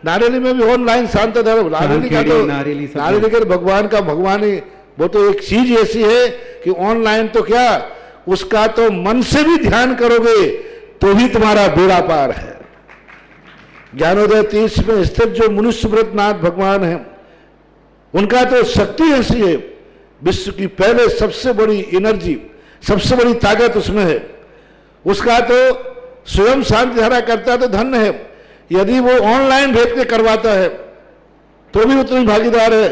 नारेली में भी ऑनलाइन शांत धर्म, नारेली का तो नारेली के भगवान का भगवान ही, वो तो एक चीज ऐसी है कि ऑनलाइन तो क्या, उसका तो मन से भी ध्यान करोगे तो भी तुम्हारा बेड़ा पार है। ज्ञानोदय 30 में स्थित जो मुनि सुब्रतनाथ भगवान है, उनका तो शक्ति ऐसी है, विश्व की पहले सबसे बड़ी एनर्जी, सबसे बड़ी ताकत उसमें है। उसका तो स्वयं शांति धारा करता है तो धन्य है, यदि वो ऑनलाइन भेज के करवाता है तो भी उतनी भागीदार है,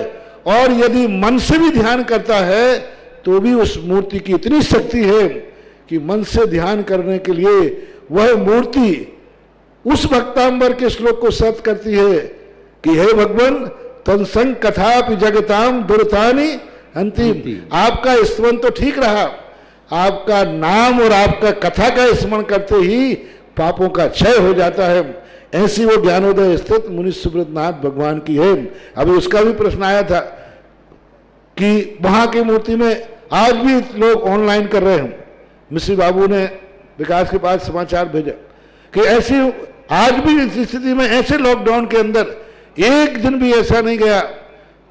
और यदि मन से भी ध्यान करता है तो भी उस मूर्ति की इतनी शक्ति है कि मन से ध्यान करने के लिए वह मूर्ति उस भक्तांबर के श्लोक को सत्य करती है कि हे भगवान तत्संग कथापि जगताम दुर्तानि अंतिम। आपका स्मरण तो ठीक रहा, आपका नाम और आपका कथा का स्मरण करते ही पापों का क्षय हो जाता है। ऐसी वो ज्ञानोदय स्थित मुनि सुब्रतनाथ भगवान की है। अभी उसका भी प्रश्न आया था कि वहां की मूर्ति में आज भी लोग ऑनलाइन कर रहे हैं। मिश्री बाबू ने विकास के पास समाचार भेजा कि ऐसी आज भी इस स्थिति में, ऐसे लॉकडाउन के अंदर एक दिन भी ऐसा नहीं गया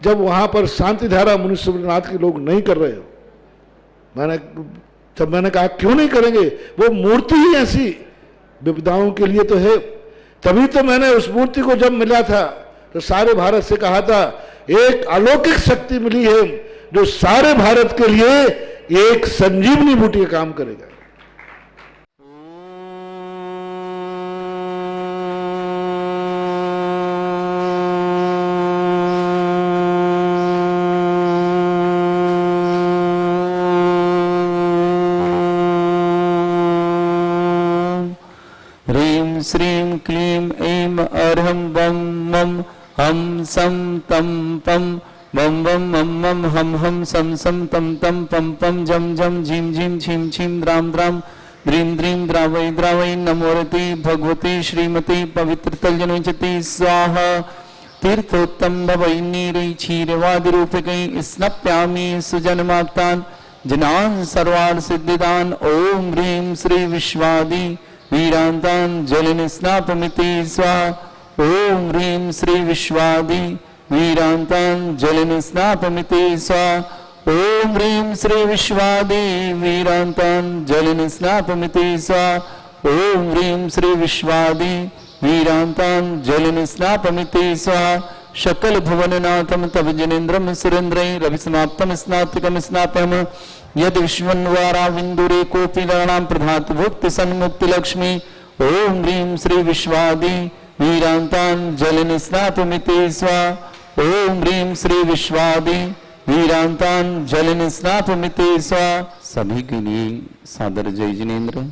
जब वहां पर शांति धारा मुनि सुब्रतनाथ के लोग नहीं कर रहे हो। मैंने कहा क्यों नहीं करेंगे, वो मूर्ति ही ऐसी विपदाओं के लिए तो है। तभी तो मैंने उस मूर्ति को जब मिला था तो सारे भारत से कहा था एक अलौकिक शक्ति मिली है जो सारे भारत के लिए एक संजीवनी बूटी का काम करेगा। श्रीं क्लीं ऐं अर्हं बम मम हम सम तम पम बम बम मम मम हम हम सम सम तम तम पम पम जम जम झीम झीम छीम छीम द्राम द्राम द्रीम द्रीम द्रावै द्रावै नमोरति भगवती श्रीमती पवित्र तलजनोचति स्वाहा। तीर्थोत्तम भवै नीरै क्षीरवादिरूपकै स्नप्यामि सुजनमाप्तान् जनान् सर्वान् सिद्धिदान्। ओम ह्रीं श्री विश्वादि वीरांतान जलिन स्नापमिति स्वाहा। ओम ह्रीं श्री विश्वादि वीरांतान जलिन स्नापमिति स्वाहा। ओम ह्रीं श्री विश्वादि वीरांतान जलिन स्नापमिति स्वाहा। ओम ह्रीं श्री विश्वादि वीरांतान जलिन स्नापमिति स्वाहा। शकल भुवननाथम तव जनेन्द्रम सुरेन्द्रै रवि समाप्तम स्नातिकम स्नाप्यम यद विश्वन्वारा विंदुरे कोपि गणाम प्रधात भुक्ति सन्मुक्ति लक्ष्मी। ओम ह्रीं श्री विश्वादि वीरांतान जलिन स्नापमिति स्वाहा। ओम ह्रीं श्री विश्वादि वीरांतान जलिन स्नापमिति स्वाहा। सभी के लिए सादर जय जिनेन्द्र।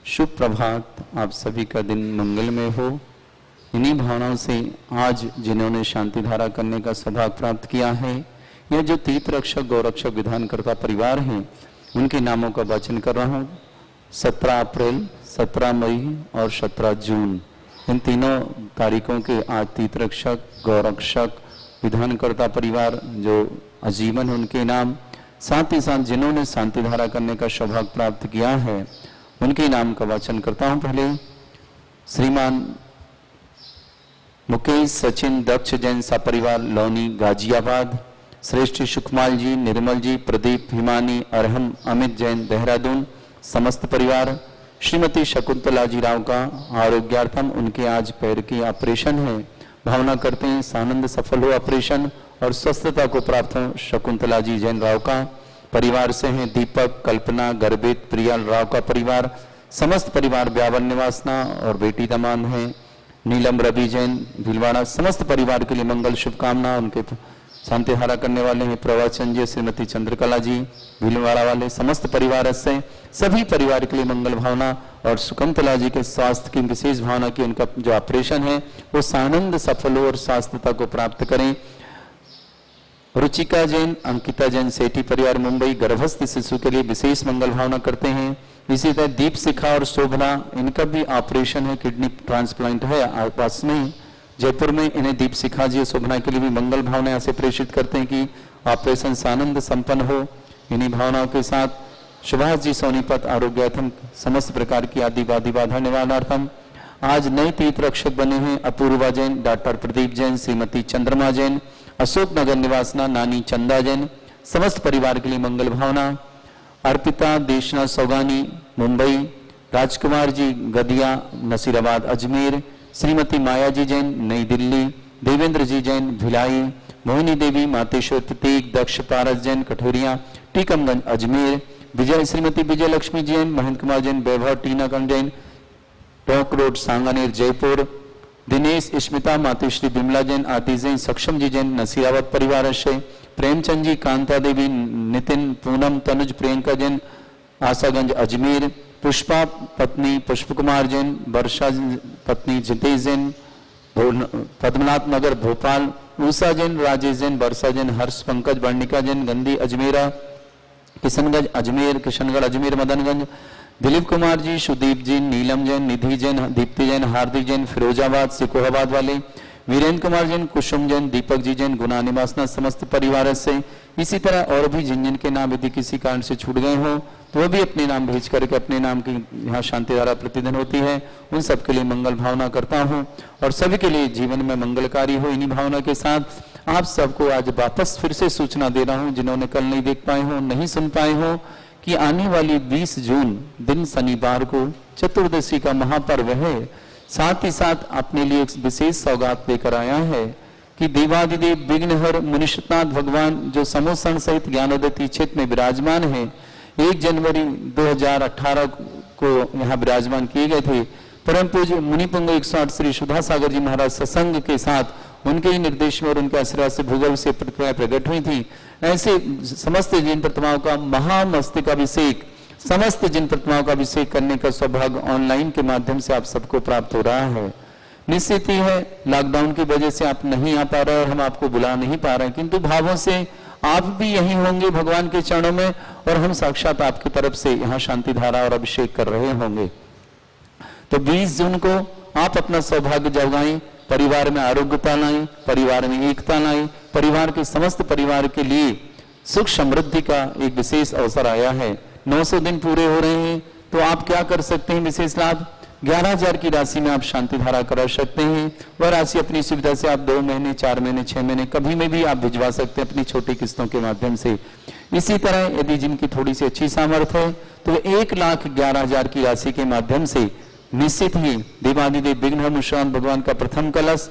शुभ प्रभात, आप सभी का दिन मंगलमय हो। इन्हीं भावनाओं से आज जिन्होंने शांति धारा करने का सौभाग्य प्राप्त किया है, यह जो तीर्थ रक्षक गौरक्षक विधानकर्ता परिवार हैं, उनके नामों का वाचन कर रहा हूँ। 17 अप्रैल, 17 मई और 17 जून, इन तीनों तारीखों के आज तीर्थ रक्षक गौरक्षक विधानकर्ता परिवार जो आजीवन है उनके नाम, साथ ही साथ जिन्होंने शांति धारा करने का सौभाग्य प्राप्त किया है उनके नाम का वाचन करता हूँ। पहले श्रीमान मुकेश सचिन दक्ष जैन सपरिवार लौनी गाजियाबाद, श्रेष्ठ सुखमाल जी, निर्मल जी, प्रदीप हिमानी, अरहम अमित जैन देहरादून, समस्त परिवार। श्रीमती शकुंतला जी राव का आरोग्यार्थम उनके आज पैर की ऑपरेशन है, भावना करते हैं सानंद सफल हो ऑपरेशन और स्वस्थता को प्राप्त हो। शकुंतला जी जैन राव का परिवार से हैं दीपक, कल्पना, गर्भित, प्रियल राव का परिवार, समस्त परिवार ब्यावर निवासना और बेटी दमान है नीलम रवि जैन भीलवाड़ा। समस्त परिवार के लिए मंगल शुभकामना। उनके शांति धारा करने वाले हैं प्रवचन जी, श्रीमती चंद्रकला जी भीलवाड़ा वाले। समस्त परिवार से सभी परिवार के लिए मंगल भावना और शकुंतला जी के स्वास्थ्य की विशेष भावना की उनका जो ऑपरेशन है वो सानंद सफल हो और स्वास्थ्यता को प्राप्त करें। रुचिका जैन, अंकिता जैन सेठी परिवार मुंबई, गर्भस्थ शिशु के लिए विशेष मंगल भावना करते हैं। इसी तरह दीप शिखा और शोभना, इनका भी ऑपरेशन है, किडनी ट्रांसप्लांट है आसपास में जयपुर में। इन्हें दीप शिखा जी शोभना के लिए भी मंगल भावना ऐसे प्रेषित करते हैं कि ऑपरेशन सानंद संपन्न हो। इन्हीं भावनाओं के साथ सुभाष जी सोनीपत आरोग्यार्थम समस्त प्रकार की आदि बाधा निवारणार्थम। आज नए तीर्थ रक्षक बने हैं अपूर्वा जैन, डॉक्टर प्रदीप जैन, श्रीमती चंद्रमा जैन, अशोक नगर निवासना नानी चंदा जैन। समस्त परिवार के लिए मंगल भावना। अर्पिता देशना सौगानी मुंबई, राजकुमार जी गदिया नसीराबाद अजमेर, श्रीमती माया जी जैन नई दिल्ली, देवेंद्र जी जैन भिलाई, मोहिनी देवी मातेश्वर प्रतीक, दक्ष पारस जैन कठोरिया टीकमगंज अजमेर, विजय श्रीमती विजय लक्ष्मी जैन, महेंद्र कुमार जैन वैभव टीनागंज जैन टोंक रोड सांगानेर जयपुर, दिनेश स्मिता मातुश्री बिमला जैन आदि जैन, सक्षम जी जैन नसीराबाद परिवार से, प्रेमचंद जी कांता देवी नितिन पूनम तनुज प्रियंका जैन आशागंज अजमेर, पुष्पा पत्नी पुष्प कुमार जैन, वर्षा पत्नी जितेश जैन पद्मनाथ नगर भोपाल, उषा जैन राजेश जैन वर्षा जैन हर्ष पंकज वर्णिका जैन गंदी अजमेरा, किशनगंज अजमेर किशनगढ़ अजमेर मदनगंज, दिलीप कुमार जी सुदीप जी नीलम जैन निधि जैन दीप्ति जैन हार्दिक जैन फिरोजाबाद सिकोहाबाद वाले, वीरेंद्र कुमार जैन कुसुम जैन दीपक जी जैन गुना निवासना समस्त परिवार से। इसी तरह और भी जिन जिन के नाम यदि किसी कारण से छूट गए हों तो वो भी अपने नाम भेज करके अपने नाम की यहाँ शांति धारा प्रतिदिन होती है, उन सबके लिए मंगल भावना करता हूँ और सभी के लिए जीवन में मंगलकारी हो। इन्हीं भावना के साथ आप सबको आज वापस फिर से सूचना दे रहा हूँ, जिन्होंने कल नहीं देख पाए हो नहीं सुन पाए हो, कि आने वाली 20 जून दिन शनिवार को चतुर्दशी का महापर्व है। साथ ही साथ अपने लिए एक विशेष सौगात लेकर आया है कि देवादिदेव विघ्नहर मुनिषनाथ भगवान जो समोसन सहित ज्ञानोदय क्षेत्र में विराजमान है, 1 जनवरी 2018 को यहाँ विराजमान किए गए थे। परम पूज्य मुनिपुंग 108 श्री सुधा सागर जी महाराज सत्संग के साथ उनके ही निर्देश में और उनके आशीर्वाद से भूगर्भ से प्रतिमा प्रकट हुई थी। ऐसे समस्त जिन प्रतिमाओं का महामस्तकाभिषेक समस्त जिन प्रतिमाओं का अभिषेक करने का सौभाग्य ऑनलाइन के माध्यम से आप सबको प्राप्त हो रहा है। निश्चित ही है लॉकडाउन की वजह से आप नहीं आ पा रहे और हम आपको बुला नहीं पा रहे, किंतु भावों से आप भी यहीं होंगे भगवान के चरणों में और हम साक्षात आपकी तरफ से यहाँ शांति धारा और अभिषेक कर रहे होंगे। तो 20 जून को आप अपना सौभाग्य जगाएं, परिवार में आरोग्यता लाएं, परिवार में एकता लाएं, परिवार के समस्त परिवार के लिए सुख समृद्धि का एक विशेष अवसर आया है। 900 दिन पूरे हो रहे हैं तो आप क्या कर सकते हैं विशेष लाभ? 11,000 की राशि में आप शांति धारा करा सकते हैं। वह राशि अपनी सुविधा से आप 2 महीने 4 महीने 6 महीने कभी में भी आप भिजवा सकते हैं अपनी छोटी किस्तों के माध्यम से। इसी तरह यदि जिनकी थोड़ी सी अच्छी सामर्थ्य है तो 1,11,000 की राशि के माध्यम से निश्चित ही देवादिदेव विघ्नहर मुनिषनाथ भगवान का प्रथम कलश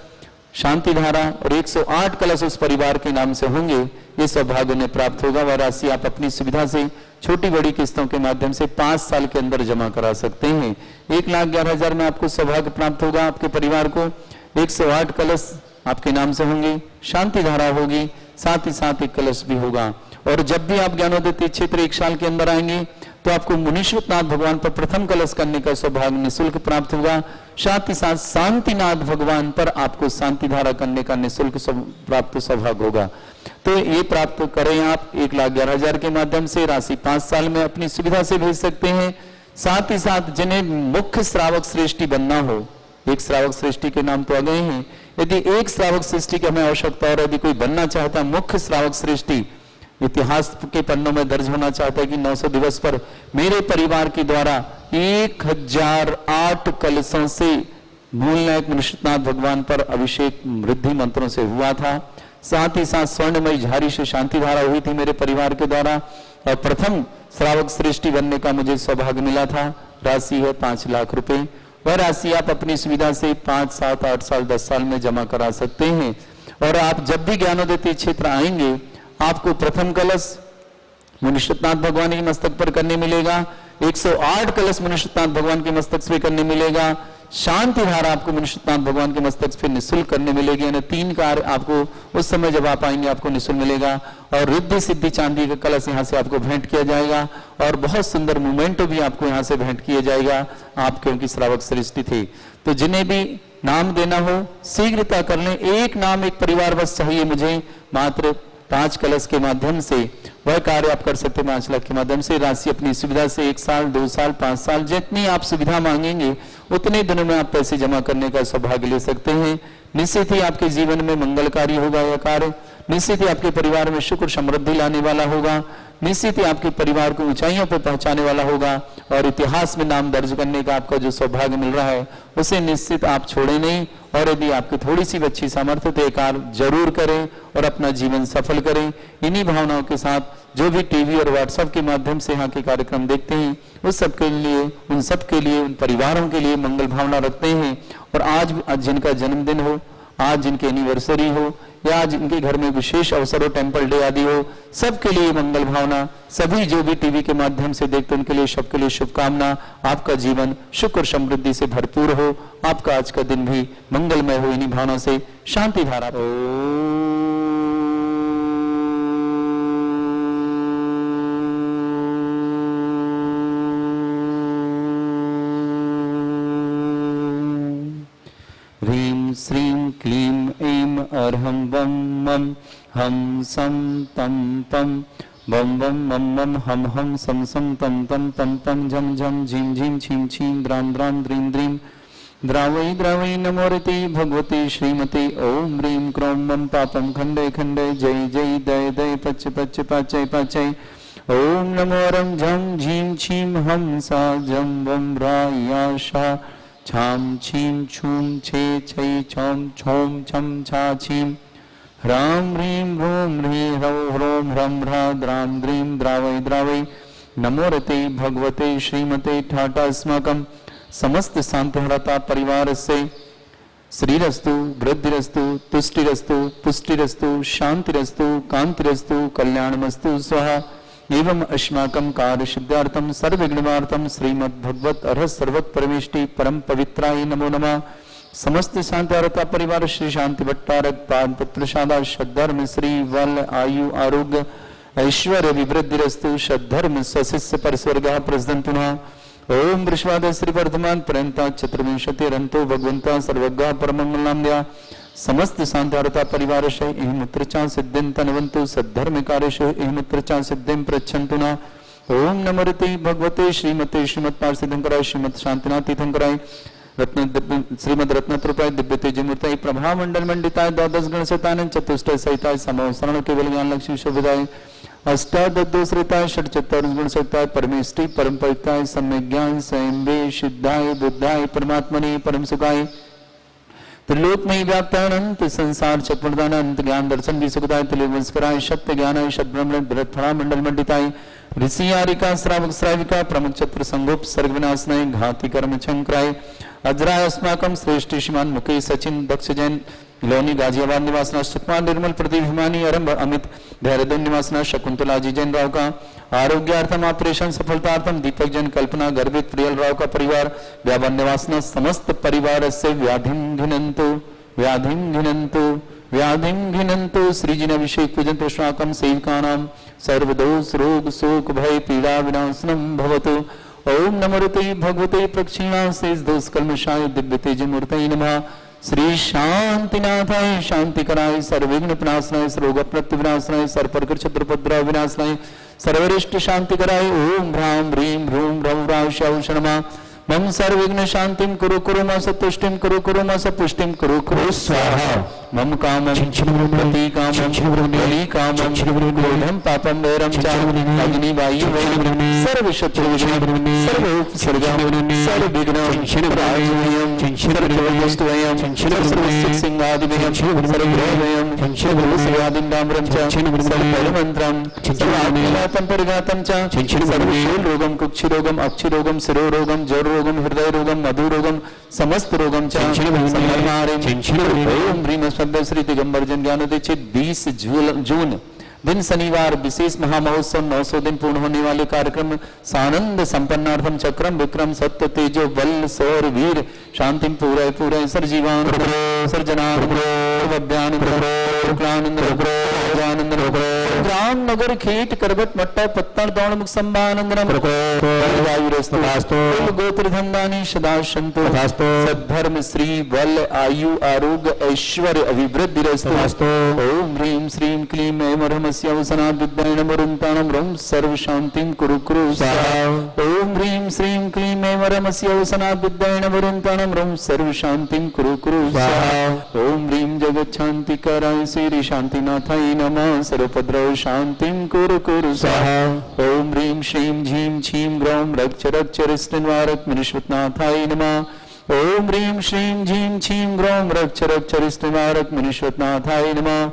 शांति धारा और 108 कलश उस परिवार के नाम से होंगे। ये सौभाग्य उन्हें प्राप्त होगा। वह राशि आप अपनी सुविधा से छोटी बड़ी किस्तों के माध्यम से 5 साल के अंदर जमा करा सकते हैं। 1,11,000 में आपको सौभाग्य प्राप्त होगा। आपके परिवार को 108 कलश आपके नाम से होंगे, शांति धारा होगी, साथ ही साथ एक कलश भी होगा। और जब भी आप ज्ञानोदय क्षेत्र 1 साल के अंदर आएंगे तो आपको मुनीश्वरनाथ भगवान पर प्रथम कलश करने का सौभाग्य निःशुल्क प्राप्त होगा। साथ ही साथ शांतिनाथ भगवान पर आपको शांति धारा करने का निःशुल्क प्राप्त सौभाग्य होगा। तो ये प्राप्त करें आप 1,11,000 के माध्यम से। राशि 5 साल में अपनी सुविधा से भेज सकते हैं। साथ ही साथ जिन्हें मुख्य श्रावक श्रेष्ठी बनना हो, एक श्रावक श्रेष्ठी के नाम तो आ गए हैं, यदि एक श्रावक श्रेष्ठी की हमें आवश्यकता और यदि कोई बनना चाहता है मुख्य श्रावक श्रेष्ठी, इतिहास के पन्नों में दर्ज होना चाहता है कि 900 दिवस पर मेरे परिवार के द्वारा 1008 कलशों से मूल नायक मुनीश्वरनाथ भगवान पर अभिषेक वृद्धि मंत्रों से हुआ था। साथ ही साथ स्वर्णमयी झारी से शांति धारा हुई थी मेरे परिवार के द्वारा और प्रथम श्रावक श्रेष्ठी बनने का मुझे सौभाग्य मिला था। राशि है 5 लाख रुपए। वह राशि आप अपनी सुविधा से 5, 7, 8 साल 10 साल में जमा करा सकते हैं। और आप जब भी ज्ञानोदय क्षेत्र आएंगे आपको प्रथम कलश मुनीश्वरनाथ भगवान के मस्तक पर करने मिलेगा, 108 कलश मुनीश्वरनाथ भगवान के मस्तक पे करने मिलेगा, शांति धारा आपको मुनीश्वरनाथ भगवान के मस्तक पे निःशुल्क करने मिलेगी। यानी 3 कार्य आपको उस समय जब आप आएंगे आपको निःशुल्क मिलेगा। और रिद्धि सिद्धि चांदी का कलश यहाँ से आपको भेंट किया जाएगा और बहुत सुंदर मोमेंटो भी आपको यहाँ से भेंट किया जाएगा। आप क्योंकि श्रावक श्रेष्ठी थे तो जिन्हें भी नाम देना हो शीघ्रता कर लें। एक नाम एक परिवार बस चाहिए मुझे, मात्र 5 कलश के माध्यम से वह कार्य आप कर सकते हैं। 5 लाख के माध्यम से राशि अपनी सुविधा से 1 साल 2 साल 5 साल जितनी आप सुविधा मांगेंगे उतने दिनों में आप पैसे जमा करने का सौभाग्य ले सकते हैं। निश्चित ही आपके जीवन में मंगलकारी होगा यह कार्य। निश्चित ही आपके परिवार में सुख और समृद्धि लाने वाला होगा। निश्चित ही आपके परिवार को ऊंचाइयों पर पहुंचाने वाला होगा और इतिहास में नाम दर्ज करने का आपका जो सौभाग्य मिल रहा है उसे निश्चित आप छोड़े नहीं। और यदि आपकी थोड़ी सी अच्छी सामर्थ्य तो एक कार्य जरूर करें और अपना जीवन सफल करें। इन्हीं भावनाओं के साथ जो भी टीवी और व्हाट्सएप के माध्यम से यहाँ के कार्यक्रम देखते हैं उस सबके लिए, उन सबके लिए, उन परिवारों के लिए मंगल भावना रखते हैं। और आज जिनका जन्मदिन हो, आज जिनकी एनिवर्सरी हो, या आज इनके घर में विशेष अवसर हो, टेम्पल डे आदि हो, सबके लिए मंगल भावना। सभी जो भी टीवी के माध्यम से देखते उनके लिए, सबके लिए शुभकामना। आपका जीवन सुख और समृद्धि से भरपूर हो, आपका आज का दिन भी मंगलमय हो। इन्हीं भावना से शांति धारा। ह्रीं श्रीं क्लीं ऐं अर्हं वं मं हम सं तं पं बम बम मम मम हम हम सम सम तम तम पम पम झम झम झीं झीं छीं छीं द्रां द्रां द्रीं द्रीं द्रावै द्रावै नमोरति भगवते श्रीमते ओम ह्रीं क्रों मम पापं खंडे खंडे जय जय दय दय पच पच पाचय पाचय ओम नमो रं झं झीं छीं हम सा जम वम राया शा छाम छीम छूम छे छै छौम छौम छम छा छीम ह्रां ह्रीं ह्रूं ह्रीं ह्रौं ह्रौं ह्रं ह्रा द्रां द्रीं द्रावै द्रावै नमो रते भगवते श्रीमते ठाटा अस्माकं समस्त शांतिहरता परिवार से श्रीरस्तु वृद्धिरस्तु तुष्टिरस्तु पुष्टिरस्तु शांतिरस्तु कांतिरस्तु कल्याणमस्तु स्वाहा एवं अस्माकं कार्य सिद्धार्थम सर्वविघ्नवार्थम श्रीमद् भगवत अर्ह सर्वत परमेष्टि परम पवित्राय नमो नमः। समस्त शांतिहरता परिवार श्री शांति भट्टारक पाद पुत्र शादा सद्धर्म श्री वल आयु आरोग्य ऐश्वर्य विवृद्धिरस्तु सद्धर्म स्वशिष्य परस्वर्ग प्रसदन्तुना ओम वृषवाद श्री वर्धमान पर्यंता चतुर्विंशति रंतो भगवंता सर्वज्ञ परमंगलाम्या समस्त शांतिहरता परिवार से एहिमुत्रचा सिद्धिं तनवन्तु सद्धर्म कार्यशो एहिमुत्रचा सिद्धिं प्रच्छन्तु न ओम नमोरते भगवते श्रीमते श्रीमत्पाद सिद्धंकराय श्रीमत् शांतिनाथ तीर्थंकराय श्रीमद रत्नत्रपाय दिव्य तेजमूर्ताय प्रभा मंडल मंडिताय द्वादश गण शतानंद चतुष्टय सहिताय समवसरण केवल ज्ञान लक्ष्मी शोभिताय अष्टादशोश्रिताय षट्चत्वार गुण सहिताय परमेष्टि परम पवित्राय सम्यक ज्ञान स्वयंवे सिद्धाय बुद्धाय परमात्मने परम सुखाय त्रिलोक में व्याप्त अनंत संसार चक्रवर्ती अनंत ज्ञान दर्शन भी सुखदाय त्रिलोकराय सत्य ज्ञानाय सद्ब्रह्मण भरतफला मंडल मंडिताय ऋषि आरिका श्रावक श्राविका प्रमुख छत्र संगोप सर्ग विनाशनाय घाति कर्म शंकराय अजराय अस्माकं श्रेष्ठ श्रीमान मुकेश सचिन दक्ष जैन लोनी गाजियाबाद निवासना सुकुमार निर्मल प्रदीप हिमानी आरंभ अमित देहरादून निवासना शकुंतला जी जैन राव का आरोग्यार्थम ऑपरेशन सफलतार्थम दीपक जैन कल्पना गर्भित प्रियल राव का परिवार व्यापार निवासना समस्त परिवार से व्याधिं घिनंतु श्रीजिन अभिषेक पूजन पुष्पाकम सेविकानां सर्वदोष रोग शोक भय पीड़ा विनाशनम भवतु ओम नमोरते भगवते प्रक्षिणा शेष दोष कल्मषाय दिव्य तेजमूर्तये नमः। श्री शांतिनाथाय शांतिकराय सर्वविघ्न विनाशनाय सर्वरोग प्रतिविनाशनाय सर्वप्रकृत शत्रुपद्रव विनाशनाय सर्वरिष्ट शांतिकराय ओम ह्रां ह्रीं ह्रूं ह्रौं ह्रां शौं शर्मा मम सर्वविघ्न शांतिं कुरु कुरु म सतुष्टिं कुरु कुरु म सपुष्टिं कुरु कुरु स्वाहा मम कामं प्रति कामं बलि कामं क्रोधं पापं वैरं च अग्नि वायु सर्व शत्रु सर्व उपसर्गं सर्व विघ्नं क्षणप्रायं सर्ववस्तुवयं सर्वसुख सिंहादिवयं सर्वग्रहवयं सर्वसेवादिं डाम्रं च सर्वमन्त्रं सर्वात्मनातं परिगातं च सर्वरोगं कुक्षिरोगं अक्षिरोगं शिरोरोगं जरोरोगं हृदय रोगं मधुरोगं समस्त रोगं च ओम ह्रीं सभ्य श्री दिगंबर जन ज्ञानोदय 20 जून दिन शनिवार विशेष महामहोत्सव 900 दिन पूर्ण होने वाले कार्यक्रम सानंद संपन्नार्थम चक्रम विक्रम सत्य तेजो बल सौर वीर शांति पूरे पूरे सर्जीवान सर्जनानंद ग्राम नगर खेत करबट मट्टा पत्तन दौड़ मुख संभानंदनम गोत्र धंदानी सदा संतो सद्धर्म श्री बल आयु आरोग्य ऐश्वर्य अभिवृद्धि रस्तु ओम ह्रीं श्रीं क्लीं ऐं अवसनाद्विद्याय नमोरुन्तानं रं सर्व शांतिं कुरु कुरु स्वाहा ओम ह्रीं श्रीं क्लीं ऐं अवसनाद्विद्याय नमोरुन्तानं रं सर्व शांतिं कुरु कुरु स्वाहा ओम ह्रीं जगत् शांतिकराय श्री शांतिनाथाय नमः सर्वोपद्रव शांतिं कुरु कुरु स्वाहा ओम ह्रीं श्रीं झीं छीं ग्रौं रक्षरक्षरिष्टनिवारकमनिश्वतनाथाय नमः। ओम ह्रीं श्रीं झीं छीं ग्रौं रक्षरक्षरिष्टनिवारकमनिश्वतनाथाय नमः।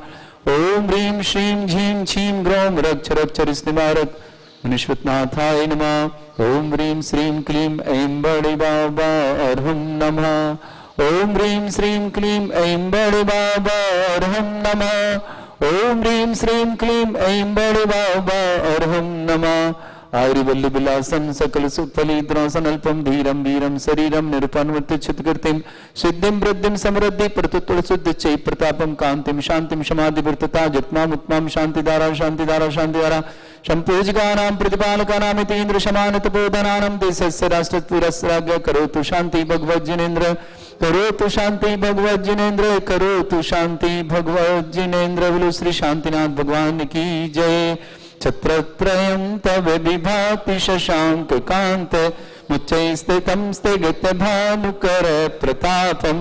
ओम ह्रीं श्रीं झीं छीं ग्रौं रक्षरक्षरिष्टनिवारकमनिश्वतनाथाय नमः। ओम ह्रीं श्रीं क्लीं ऐं बड़े बाबा अर्हं नमः। ओम ह्रीं श्रीं क्लीं ऐं बड़े बाबा अर्हं नमः। ओम ह्रीं श्रीं क्लीं ऐं बड़े बाबा अर्हं नमः। आयुर्वल्ली विलासं सकल सुफलिद्रासन अल्पम धीरम वीरम शरीरम निरुपान्वर्तितकृतिम सिद्धिं वृद्धिं समृद्धि प्रतुत्तुल शुद्ध चै प्रतापम कांतिम शांतिम समाधि वृत्तता जत्माम उत्माम शांतिधारा शांतिधारा शांतिधारा संपूजकानां प्रतिपालकानां इतीन्द्र समानत बोधनानां देशस्य राष्ट्रपुरस्राज्ञ करोतु शांति भगवज्जनेन्द्र करोतु शांति भगवज्जनेन्द्र करोतु शांति भगवज्जनेन्द्र। बोलो श्री शांतिनाथ भगवान की जय। छत्रत्रयं तव विभाति शशांक कांत मुच्चैस्थितं स्थिगत भानुकर प्रतापं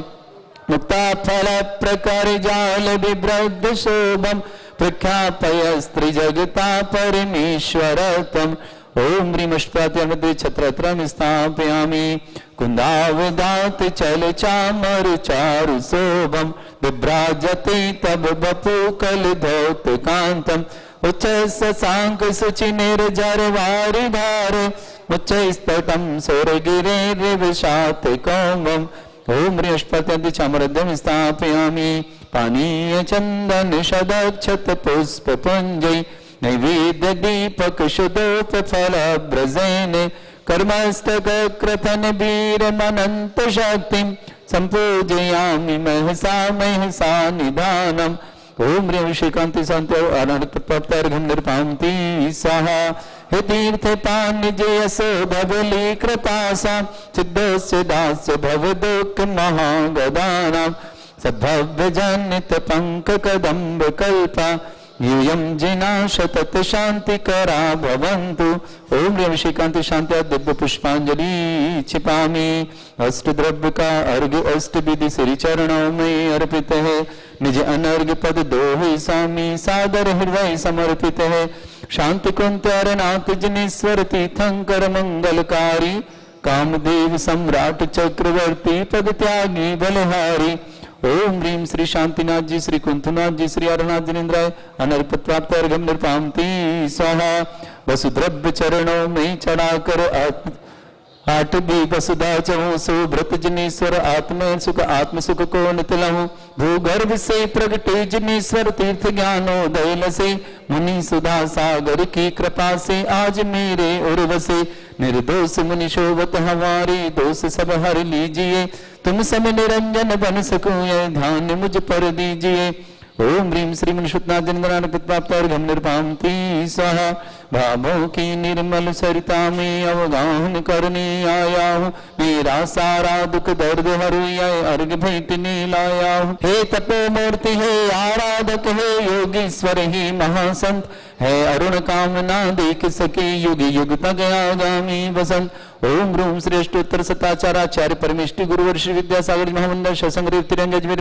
मुक्ताफल प्रकर जाल विभ्रद शोभं प्रख्यापय स्त्रिजगता परमेश्वरतम्। ओम ह्रीं अष्टाध्यायमध्ये छत्रत्रं स्थापयामि कुन्दावदात चल चामर चारु शोभं विभ्राजति तब बपु कल धौत कांतम् उच्च सांक सुचि निर्जर वारि धार उच्च स्तटम स्वर्गिरे विशात कौमम। ओम बृहस्पति चामरद्यम स्थापयामि पानीय चंदन शदक्षत पुष्प पुंजै नैवेद्य दीपक शुद्धोप फल ब्रजेन कर्मस्तक कृतन वीर मनंत शक्तिं संपूजयामि महसा महसा निधानम्। ओम ह्रीं श्रीकांति शांति अनंतपर्घम निर्पांति स्वाहा। हे तीर्थ पान्यजयसो भवली कृपासा सिद्धोस्य दास्य भवदुःख महागदानां सद्भव्य जनित पंक कदम्ब कल्पा यूयं जिना शतत शांति करा भवन्तु। ओम ह्रीं श्रीकांति शांति दिव्य पुष्पांजलि छिपामि। अष्ट द्रव्य का अर्घ्य अष्ट विधि श्री चरणों में अर्पित है। निज अनर्घ्य पद दोहे स्वामी सादर हृदय समर्पित है। शांति कुंत अरनाथ जिनेश्वर तीर्थंकर मंगलकारी कामदेव सम्राट चक्रवर्ती पद त्यागी बलहारी। ओम ह्रीं श्री शांतिनाथ जी श्री कुंतनाथ जी श्री अरनाथ जिनेन्द्राय अनर्पित प्राप्त अर्घ्यम निर्पांति स्वाहा। वसुद्रव्य चरणों में चढ़ाकर आठ भी वसुधा चहु सुव्रत जनेश्वर आत्म सुख को नितलहु भूगर्भ से प्रगटे जनेश्वर तीर्थ ज्ञानोदय लसे मुनि सुधा सागर की कृपा से आज मेरे उर्वसे निर्दोष मुनि शोभत हमारे दोष सब हर लीजिए तुम सब निरंजन बन सकूं यह ध्यान मुझ पर दीजिए। ओम ह्रीं श्री मनुष्यनाथ निर्भांति स्वाहा। भावों की निर्मल सरिता में अवगाहन करने आया हूँ मेरा सारा दुख दर्द हरुया अर्घ भेंटने लाया हूँ। हे तपो मूर्ति है आराधक है योगीश्वर ही महासंत है अरुण कामना देख सके युग युग तक आगामी वसंत। ओम ह्रूं श्रेष्ठोत्तर सताचाराचार्य परमेष्टि गुरुवर श्री विद्यासागर महामंडल सत्संग तिरंग अजमेर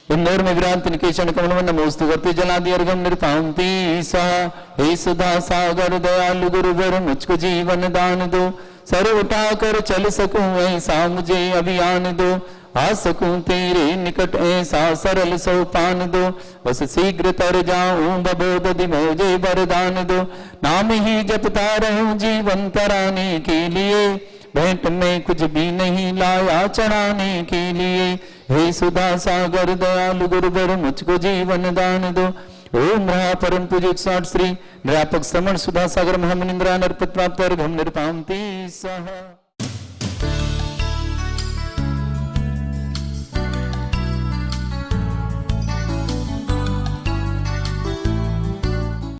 इंदौर में विरांत निकेशन कमल नमोस्तु करते जलादि अर्घम निर्पांति स्वाहा। हे सुधा सागर दयालु गुरुवर मुझको जीवन दान दो सर उठाकर चल सकूं ऐसा मुझे अभियान दो आ सकूं तेरे निकट ऐसा सरल सोपान दो बस शीघ्र तर जाऊं बबोधि मुझे वरदान दो नाम ही जपता रहूं जीवन तराने के लिए भेंट में कुछ भी नहीं लाया चढ़ाने के लिए। हे सुधा सागर दयालु गुरुवर मुझको जीवन दान दो। ओम परम पूज्य 108 श्री निरापक श्रमण सुधा सागर महामुनिंद्रा नरपत प्राप्त अर्घम निर्पांति स्वाहा।